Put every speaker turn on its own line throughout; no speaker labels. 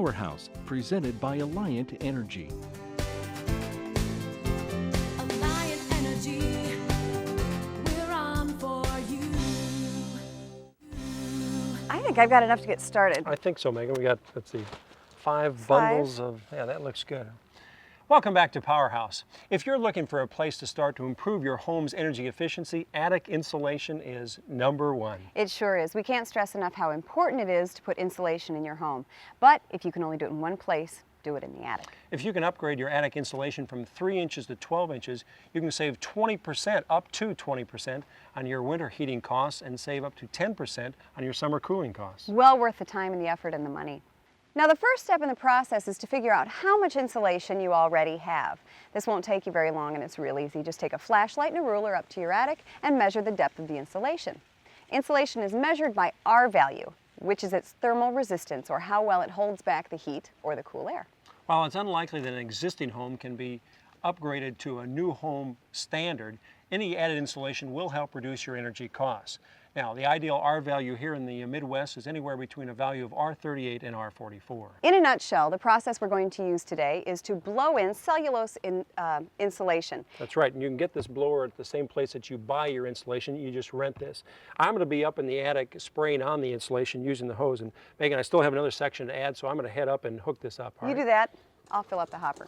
Powerhouse, presented by Alliant Energy.
Alliant Energy, we're on for you.
I think I've got enough to get started.
I think so, Megan. We got, let's see, five bundles of, yeah, that looks good. Welcome back to Powerhouse. If you're looking for a place to start to improve your home's energy efficiency, attic insulation is #1.
It sure is. We can't stress enough how important it is to put insulation in your home. But if you can only do it in one place, do it in the attic.
If you can upgrade your attic insulation from 3 inches to 12 inches, you can save 20%, up to 20% on your winter heating costs and save up to 10% on your summer cooling costs.
Well worth the time and the effort and the money. Now, the first step in the process is to figure out how much insulation you already have. This won't take you very long and it's real easy. Just take a flashlight and a ruler up to your attic and measure the depth of the insulation. Insulation is measured by R value, which is its thermal resistance, or how well it holds back the heat or the cool air.
While it's unlikely that an existing home can be upgraded to a new home standard, any added insulation will help reduce your energy costs. Now, the ideal R value here in the Midwest is anywhere between a value of R38 and R44.
In a nutshell, the process we're going to use today is to blow in cellulose insulation.
That's right, and you can get this blower at the same place that you buy your insulation. You just rent this. I'm going to be up in the attic spraying on the insulation using the hose. And Megan, I still have another section to add, so I'm going to head up and hook this up.
You do that, I'll fill up the hopper.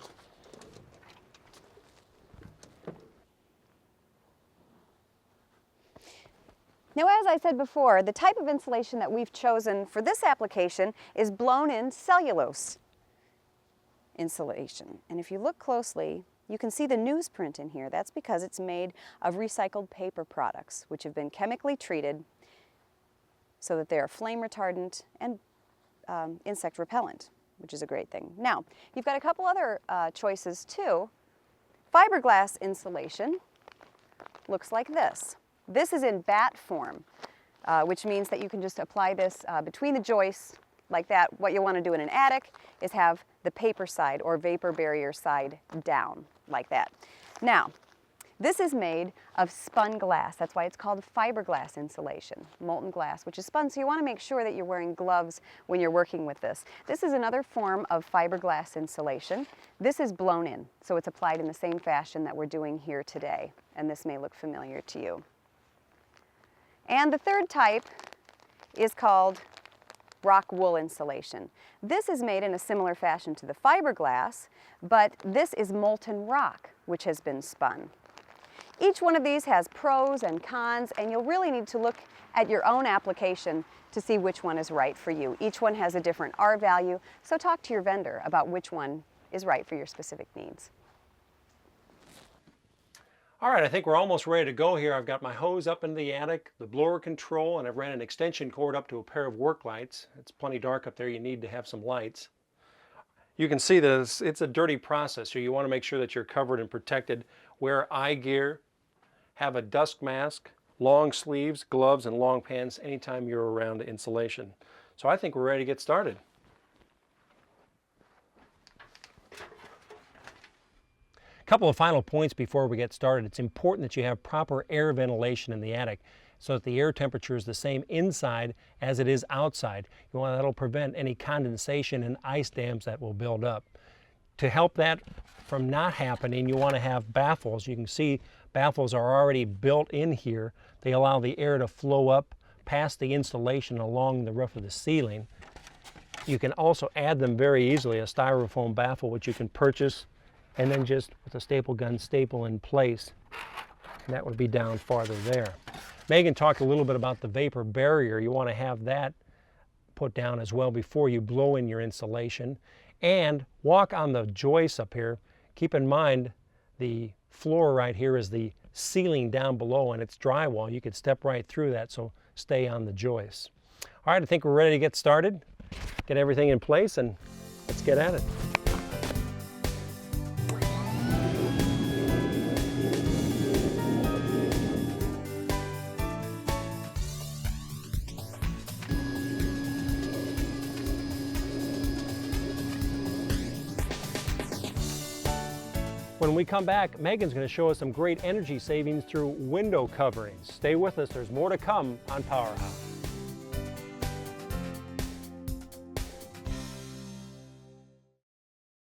Now, as I said before, the type of insulation that we've chosen for this application is blown-in cellulose insulation. And if you look closely, you can see the newsprint in here. That's because it's made of recycled paper products, which have been chemically treated so that they are flame retardant and insect repellent, which is a great thing. Now, you've got a couple other choices too. Fiberglass insulation looks like this. This is in batt form, which means that you can just apply this between the joists like that. What you want to do in an attic is have the paper side or vapor barrier side down like that. Now, this is made of spun glass. That's why it's called fiberglass insulation, molten glass, which is spun. So you want to make sure that you're wearing gloves when you're working with this. This is another form of fiberglass insulation. This is blown in, so it's applied in the same fashion that we're doing here today. And this may look familiar to you. And the third type is called rock wool insulation. This is made in a similar fashion to the fiberglass, but this is molten rock, which has been spun. Each one of these has pros and cons, and you'll really need to look at your own application to see which one is right for you. Each one has a different R value, so talk to your vendor about which one is right for your specific needs.
All right, I think we're almost ready to go here. I've got my hose up into the attic, the blower control, and I've ran an extension cord up to a pair of work lights. It's plenty dark up there. You need to have some lights. You can see that it's a dirty process, so you want to make sure that you're covered and protected. Wear eye gear, have a dust mask, long sleeves, gloves, and long pants anytime you're around insulation. So I think we're ready to get started. Couple of final points before we get started. It's important that you have proper air ventilation in the attic so that the air temperature is the same inside as it is outside. That'll prevent any condensation and ice dams that will build up. To help that from not happening, you want to have baffles. You can see baffles are already built in here. They allow the air to flow up past the insulation along the roof of the ceiling. You can also add them very easily, a styrofoam baffle which you can purchase and then just with a staple gun staple in place. And that would be down farther there. Megan talked a little bit about the vapor barrier. You want to have that put down as well before you blow in your insulation. And walk on the joists up here. Keep in mind the floor right here is the ceiling down below and it's drywall. You could step right through that, so stay on the joists. All right, I think we're ready to get started. Get everything in place and let's get at it. When we come back, Megan's going to show us some great energy savings through window coverings. Stay with us, there's more to come on Powerhouse.